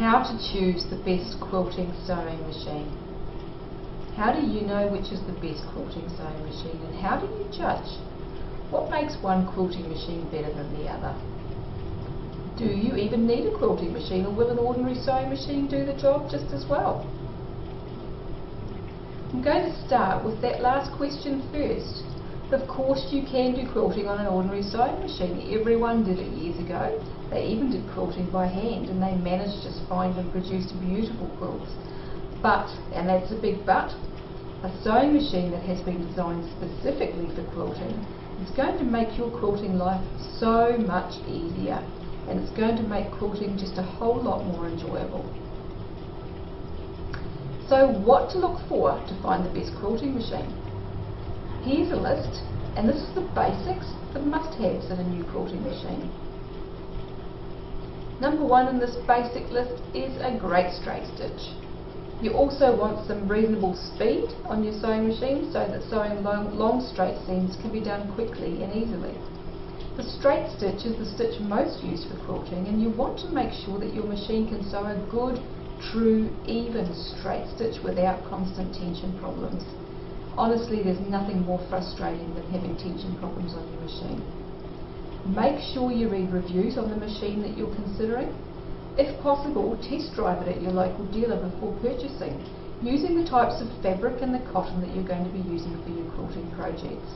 How to choose the best quilting sewing machine. How do you know which is the best quilting sewing machine, and how do you judge? What makes one quilting machine better than the other? Do you even need a quilting machine, or will an ordinary sewing machine do the job just as well? I'm going to start with that last question first. Of course you can do quilting on an ordinary sewing machine. Everyone did it years ago. They even did quilting by hand, and they managed just fine and produced beautiful quilts. But, and that's a big but, a sewing machine that has been designed specifically for quilting is going to make your quilting life so much easier, and it's going to make quilting just a whole lot more enjoyable. So what to look for to find the best quilting machine? Here's a list, and this is the basics, the must-haves in a new quilting machine. Number one in this basic list is a great straight stitch. You also want some reasonable speed on your sewing machine so that sewing long straight seams can be done quickly and easily. The straight stitch is the stitch most used for quilting, and you want to make sure that your machine can sew a good, true, even straight stitch without constant tension problems. Honestly, there's nothing more frustrating than having tension problems on your machine. Make sure you read reviews on the machine that you're considering. If possible, test drive it at your local dealer before purchasing, using the types of fabric and the cotton that you're going to be using for your quilting projects.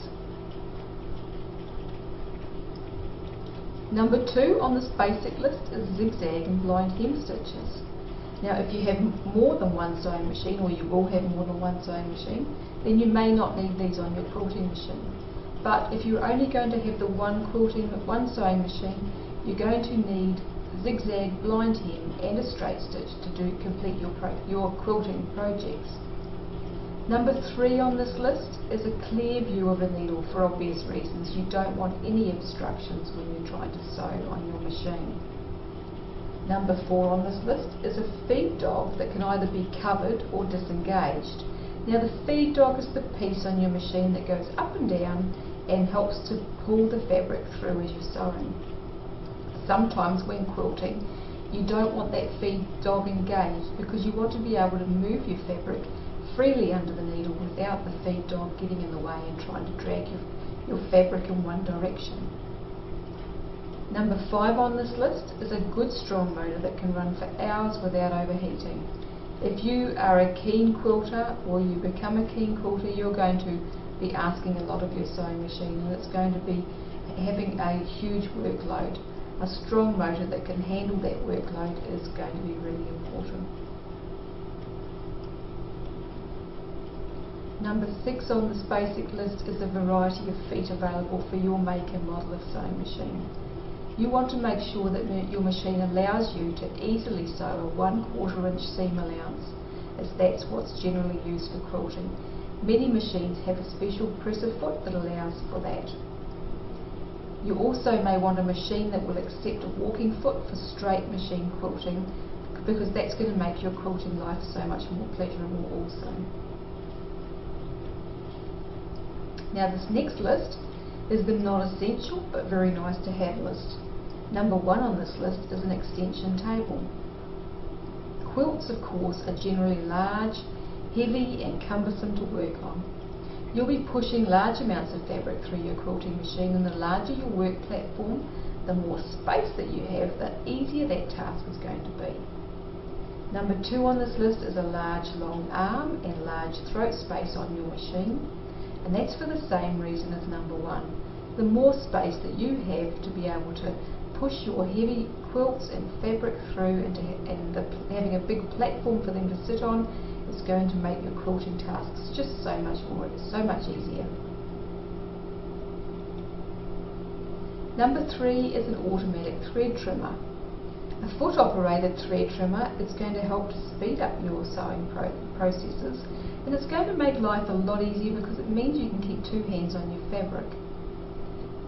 Number two on this basic list is zigzag and blind hem stitches. Now, if you have more than one sewing machine, or you will have more than one sewing machine, then you may not need these on your quilting machine. But if you're only going to have the one sewing machine, you're going to need zigzag, blind hem and a straight stitch to complete your quilting projects. Number three on this list is a clear view of a needle for obvious reasons. You don't want any obstructions when you're trying to sew on your machine. Number four on this list is a feed dog that can either be covered or disengaged. Now, the feed dog is the piece on your machine that goes up and down and helps to pull the fabric through as you're sewing. Sometimes when quilting, you don't want that feed dog engaged because you want to be able to move your fabric freely under the needle without the feed dog getting in the way and trying to drag your fabric in one direction. Number five on this list is a good strong motor that can run for hours without overheating. If you are a keen quilter, or you become a keen quilter, you're going to be asking a lot of your sewing machine, and it's going to be having a huge workload. A strong motor that can handle that workload is going to be really important. Number six on this basic list is a variety of feet available for your make and model of sewing machine. You want to make sure that your machine allows you to easily sew a 1/4 inch seam allowance, as that's what's generally used for quilting. Many machines have a special presser foot that allows for that. You also may want a machine that will accept a walking foot for straight machine quilting, because that's going to make your quilting life so much more pleasurable also. Now, this next list is the not essential but very nice to have list. Number one on this list is an extension table. Quilts, of course, are generally large, heavy and cumbersome to work on. You'll be pushing large amounts of fabric through your quilting machine, and the larger your work platform, the more space that you have, the easier that task is going to be. Number two on this list is a large long arm and large throat space on your machine, and that's for the same reason as number one. The more space that you have to be able to push your heavy quilts and fabric through, and having a big platform for them to sit on is going to make your quilting tasks just so much easier. Number three is an automatic thread trimmer. A foot operated thread trimmer is going to help to speed up your sewing processes, and it's going to make life a lot easier because it means you can keep two hands on your fabric.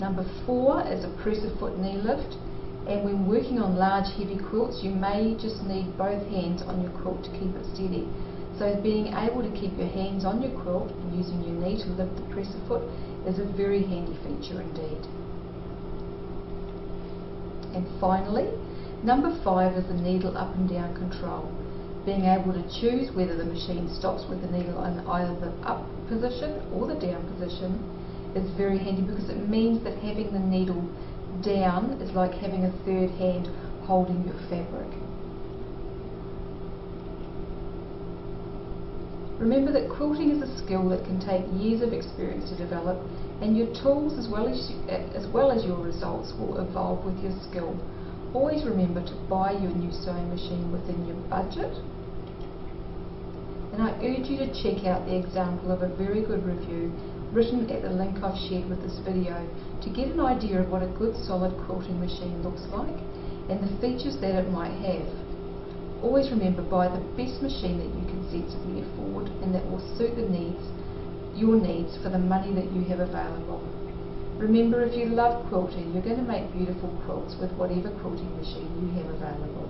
Number four is a presser foot knee lift, and when working on large heavy quilts you may just need both hands on your quilt to keep it steady. So being able to keep your hands on your quilt and using your knee to lift the presser foot is a very handy feature indeed. And finally, Number 5 is the needle up and down control. Being able to choose whether the machine stops with the needle in either the up position or the down position is very handy, because it means that having the needle down is like having a third hand holding your fabric. Remember that quilting is a skill that can take years of experience to develop, and your tools as well as your results will evolve with your skill. Always remember to buy your new sewing machine within your budget, and I urge you to check out the example of a very good review written at the link I've shared with this video to get an idea of what a good solid quilting machine looks like and the features that it might have. Always remember, buy the best machine that you can sensibly afford and that will suit your needs for the money that you have available. Remember, if you love quilting, you're going to make beautiful quilts with whatever quilting machine you have available.